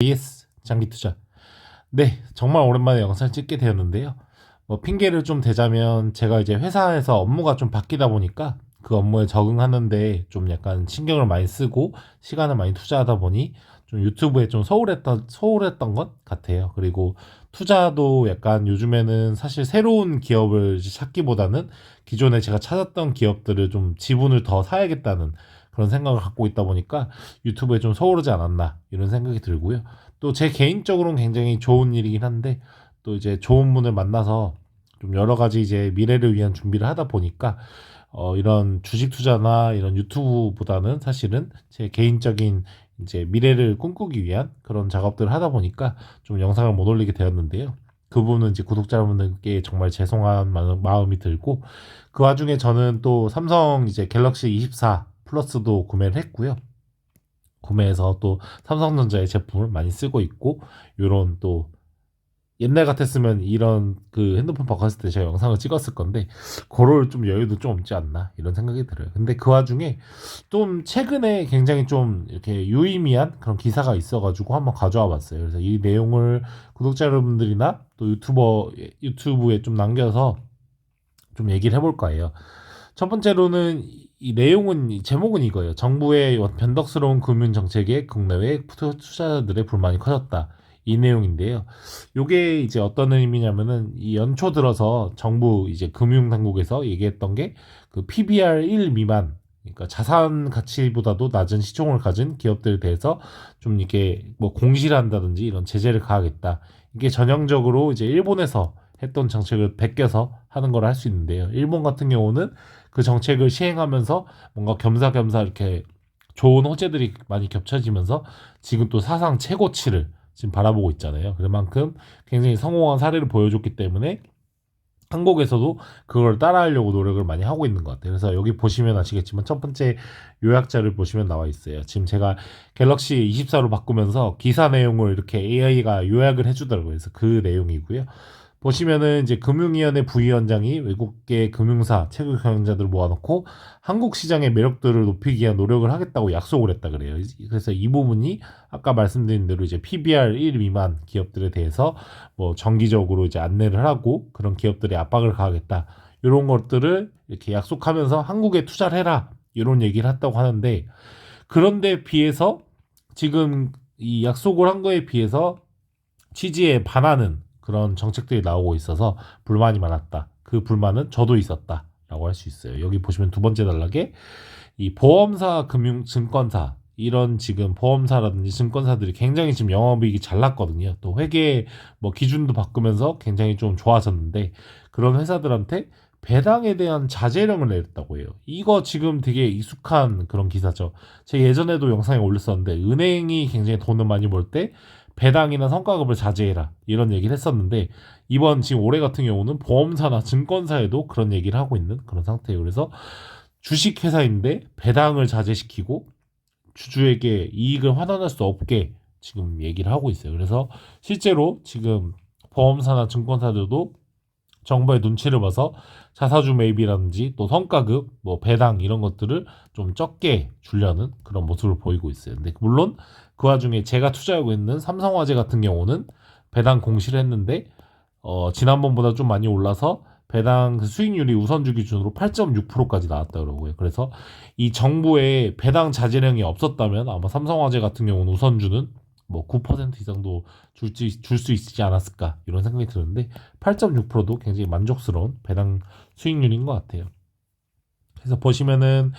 AS 장기 투자. 네, 정말 오랜만에 영상을 찍게 되었는데요. 핑계를 좀 대자면 제가 이제 회사에서 업무가 좀 바뀌다 보니까 그 업무에 적응하는데 좀 약간 신경을 많이 쓰고 시간을 많이 투자하다 보니 좀 유튜브에 좀 소홀했던 것 같아요. 그리고 투자도 약간 요즘에는 사실 새로운 기업을 찾기보다는 기존에 제가 찾았던 기업들을 좀 지분을 더 사야겠다는 그런 생각을 갖고 있다 보니까 유튜브에 좀 소홀하지 않았나 이런 생각이 들고요. 또 제 개인적으로는 굉장히 좋은 일이긴 한데 또 이제 좋은 분을 만나서 좀 여러 가지 이제 미래를 위한 준비를 하다 보니까 이런 주식 투자나 이런 유튜브보다는 사실은 제 개인적인 이제 미래를 꿈꾸기 위한 그런 작업들을 하다 보니까 좀 영상을 못 올리게 되었는데요. 그 부분은 이제 구독자분들께 정말 죄송한 마음이 들고 그 와중에 저는 또 삼성 이제 갤럭시 24 플러스도 구매를 했고요. 구매해서 또 삼성전자의 제품을 많이 쓰고 있고 요런 또 옛날 같았으면 이런 그 핸드폰 바꿨을 때 제가 영상을 찍었을 건데 그럴 좀 여유도 좀 없지 않나 이런 생각이 들어요. 근데 그 와중에 좀 최근에 굉장히 좀 이렇게 유의미한 그런 기사가 있어가지고 한번 가져와 봤어요. 그래서 이 내용을 구독자 여러분들이나 또 유튜브에 좀 남겨서 좀 얘기를 해볼 거예요. 첫 번째로는 이 내용은 제목은 이거예요. 정부의 변덕스러운 금융 정책에 국내외 투자자들의 불만이 커졌다. 이 내용인데요. 요게 이제 어떤 의미냐면은 이 연초 들어서 정부 이제 금융 당국에서 얘기했던 게 그 PBR 1 미만, 그러니까 자산 가치보다도 낮은 시총을 가진 기업들에 대해서 좀 이렇게 뭐 공시를 한다든지 이런 제재를 가하겠다. 이게 전형적으로 이제 일본에서 했던 정책을 베껴서 하는 걸 할 수 있는데요. 일본 같은 경우는 그 정책을 시행하면서 뭔가 겸사겸사 이렇게 좋은 호재들이 많이 겹쳐지면서 지금 또 사상 최고치를 지금 바라보고 있잖아요. 그만큼 굉장히 성공한 사례를 보여줬기 때문에 한국에서도 그걸 따라하려고 노력을 많이 하고 있는 것 같아요. 그래서 여기 보시면 아시겠지만 첫 번째 요약자를 보시면 나와 있어요. 지금 제가 갤럭시 24로 바꾸면서 기사 내용을 이렇게 AI가 요약을 해주더라고요. 그래서 그 내용이고요. 보시면은 이제 금융위원회 부위원장이 외국계 금융사 최고 경영자들을 모아놓고 한국 시장의 매력도를 높이기 위한 노력을 하겠다고 약속을 했다 그래요. 그래서 이 부분이 아까 말씀드린 대로 이제 PBR 1 미만 기업들에 대해서 뭐 정기적으로 이제 안내를 하고 그런 기업들의 압박을 가하겠다. 이런 것들을 이렇게 약속하면서 한국에 투자를 해라. 이런 얘기를 했다고 하는데 그런데 비해서 지금 이 약속을 한 거에 비해서 취지에 반하는 그런 정책들이 나오고 있어서 불만이 많았다. 그 불만은 저도 있었다. 라고 할 수 있어요. 여기 보시면 두 번째 단락에 이 보험사, 금융, 증권사 이런 지금 보험사라든지 증권사들이 굉장히 지금 영업이익이 잘 났거든요. 또 회계 뭐 기준도 바꾸면서 굉장히 좀 좋아졌는데 그런 회사들한테 배당에 대한 자제령을 내렸다고 해요. 이거 지금 되게 익숙한 그런 기사죠. 제가 예전에도 영상에 올렸었는데 은행이 굉장히 돈을 많이 벌 때 배당이나 성과급을 자제해라 이런 얘기를 했었는데 이번 지금 올해 같은 경우는 보험사나 증권사에도 그런 얘기를 하고 있는 그런 상태예요. 그래서 주식회사인데 배당을 자제시키고 주주에게 이익을 환원할 수 없게 지금 얘기를 하고 있어요. 그래서 실제로 지금 보험사나 증권사들도 정부의 눈치를 봐서 자사주 매입이라든지 또 성과급, 뭐 배당 이런 것들을 좀 적게 주려는 그런 모습을 보이고 있어요. 근데 물론 그 와중에 제가 투자하고 있는 삼성화재 같은 경우는 배당 공시를 했는데 지난번보다 좀 많이 올라서 배당 그 수익률이 우선주 기준으로 8.6%까지 나왔다 그러고요. 그래서 이 정부의 배당 자제령이 없었다면 아마 삼성화재 같은 경우는 우선주는 뭐 9% 이상도 줄 수 있지 않았을까 이런 생각이 드는데 8.6%도 굉장히 만족스러운 배당 수익률인 것 같아요. 그래서 보시면은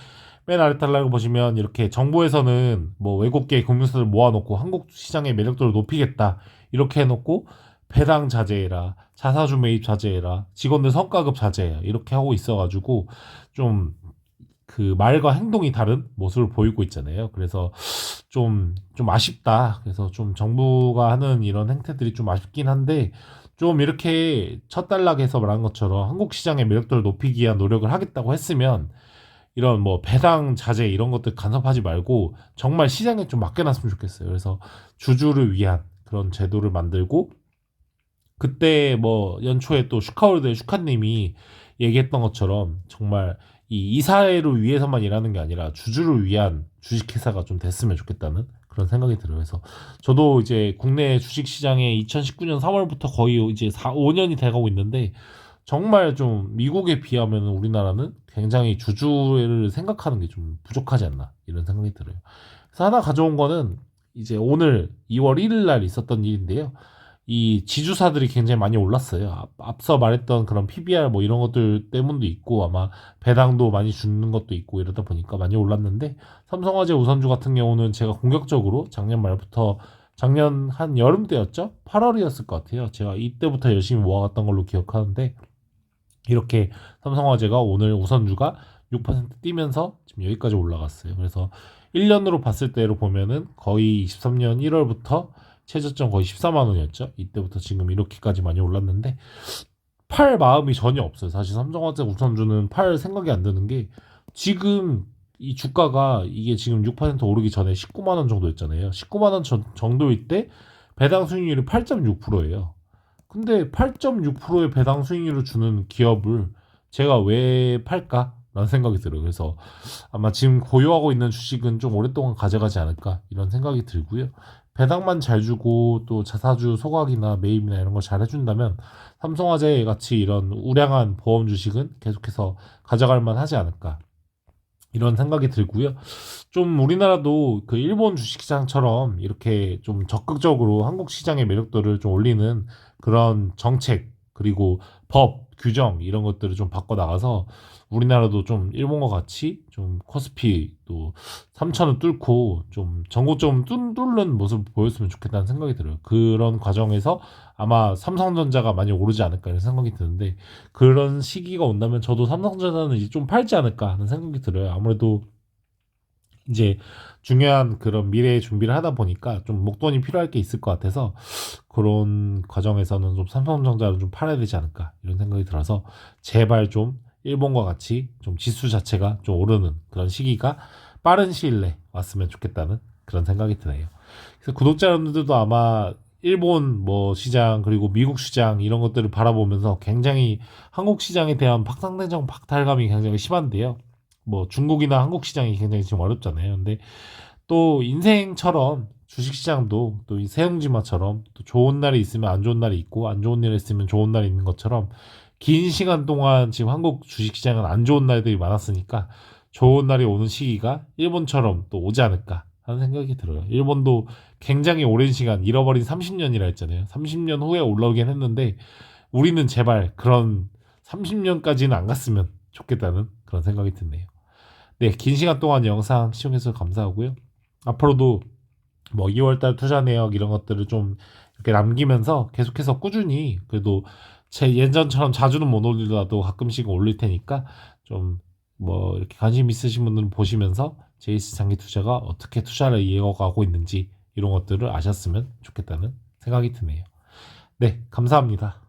맨 아래 달락을 보시면 이렇게 정부에서는 뭐 외국계 금융사들 모아놓고 한국 시장의 매력도를 높이겠다 이렇게 해놓고 배당 자제해라, 자사주 매입 자제해라, 직원들 성과급 자제해라 이렇게 하고 있어가지고 좀 그 말과 행동이 다른 모습을 보이고 있잖아요. 그래서 좀 아쉽다. 그래서 좀 정부가 하는 이런 행태들이 좀 아쉽긴 한데 좀 이렇게 첫 단락에서 말한 것처럼 한국 시장의 매력도를 높이기 위한 노력을 하겠다고 했으면 이런 뭐 배당 자제 이런 것들 간섭하지 말고 정말 시장에 좀 맡겨놨으면 좋겠어요. 그래서 주주를 위한 그런 제도를 만들고 그때 뭐 연초에 또 슈카월드의 슈카님이 얘기했던 것처럼 정말 이 이사회를 위해서만 일하는 게 아니라 주주를 위한 주식회사가 좀 됐으면 좋겠다는 그런 생각이 들어요. 그래서 저도 이제 국내 주식 시장에 2019년 3월부터 거의 이제 5년이 돼가고 있는데 정말 좀 미국에 비하면 우리나라는 굉장히 주주를 생각하는 게 좀 부족하지 않나 이런 생각이 들어요. 그래서 하나 가져온 거는 이제 오늘 2월 1일 날 있었던 일인데요. 이 지주사들이 굉장히 많이 올랐어요. 앞서 말했던 그런 PBR 뭐 이런 것들 때문도 있고 아마 배당도 많이 주는 것도 있고 이러다 보니까 많이 올랐는데 삼성화재 우선주 같은 경우는 제가 공격적으로 작년 말부터 작년 한 여름 때였죠? 8월이었을 것 같아요. 제가 이때부터 열심히 모아갔던 걸로 기억하는데 이렇게 삼성화재가 오늘 우선주가 6% 뛰면서 지금 여기까지 올라갔어요. 그래서 1년으로 봤을 때로 보면은 거의 23년 1월부터 최저점 거의 14만 원이었죠. 이때부터 지금 이렇게까지 많이 올랐는데 팔 마음이 전혀 없어요. 사실 삼성화재 우선주는 팔 생각이 안 드는 게 지금 이 주가가 이게 지금 6% 오르기 전에 19만 원 정도였잖아요. 19만 원 정도일 때 배당 수익률이 8.6%예요. 근데 8.6%의 배당 수익률을 주는 기업을 제가 왜 팔까? 라는 생각이 들어요. 그래서 아마 지금 보유하고 있는 주식은 좀 오랫동안 가져가지 않을까 이런 생각이 들고요. 배당만 잘 주고 또 자사주 소각이나 매입이나 이런 걸 잘 해준다면 삼성화재 같이 이런 우량한 보험 주식은 계속해서 가져갈 만 하지 않을까 이런 생각이 들고요. 좀 우리나라도 그 일본 주식시장처럼 이렇게 좀 적극적으로 한국 시장의 매력도를 좀 올리는 그런 정책 그리고 법 규정 이런 것들을 좀 바꿔 나가서 우리나라도 좀 일본과 같이 좀 코스피 또 3천을 뚫고 좀 전고점 뚫는 모습을 보였으면 좋겠다는 생각이 들어요. 그런 과정에서 아마 삼성전자가 많이 오르지 않을까 이런 생각이 드는데 그런 시기가 온다면 저도 삼성전자는 이제 좀 팔지 않을까 하는 생각이 들어요. 아무래도 이제 중요한 그런 미래의 준비를 하다 보니까 좀 목돈이 필요할 게 있을 것 같아서 그런 과정에서는 좀 삼성전자를 좀 팔아야 되지 않을까 이런 생각이 들어서 제발 좀 일본과 같이 좀 지수 자체가 좀 오르는 그런 시기가 빠른 시일 내에 왔으면 좋겠다는 그런 생각이 드네요. 그래서 구독자 여러분들도 아마 일본 뭐 시장 그리고 미국 시장 이런 것들을 바라보면서 굉장히 한국 시장에 대한 박상대적 박탈감이 굉장히 심한데요. 뭐 중국이나 한국 시장이 굉장히 지금 어렵잖아요. 근데 또 인생처럼 주식시장도 또 이 세ung지마처럼 또 좋은 날이 있으면 안 좋은 날이 있고 안 좋은 일이 있으면 좋은 날이 있는 것처럼 긴 시간 동안 지금 한국 주식시장은 안 좋은 날들이 많았으니까 좋은 날이 오는 시기가 일본처럼 또 오지 않을까 하는 생각이 들어요. 일본도 굉장히 오랜 시간 잃어버린 30년이라 했잖아요. 30년 후에 올라오긴 했는데 우리는 제발 그런 30년까지는 안 갔으면 좋겠다는 그런 생각이 드네요. 네, 긴 시간 동안 영상 시청해주셔서 감사하고요. 앞으로도 뭐 2월달 투자 내역 이런 것들을 좀 이렇게 남기면서 계속해서 꾸준히 그래도 제 예전처럼 자주는 못 올리더라도 가끔씩 올릴 테니까 좀 뭐 이렇게 관심 있으신 분들은 보시면서 제이스 장기 투자가 어떻게 투자를 이어가고 있는지 이런 것들을 아셨으면 좋겠다는 생각이 드네요. 네, 감사합니다.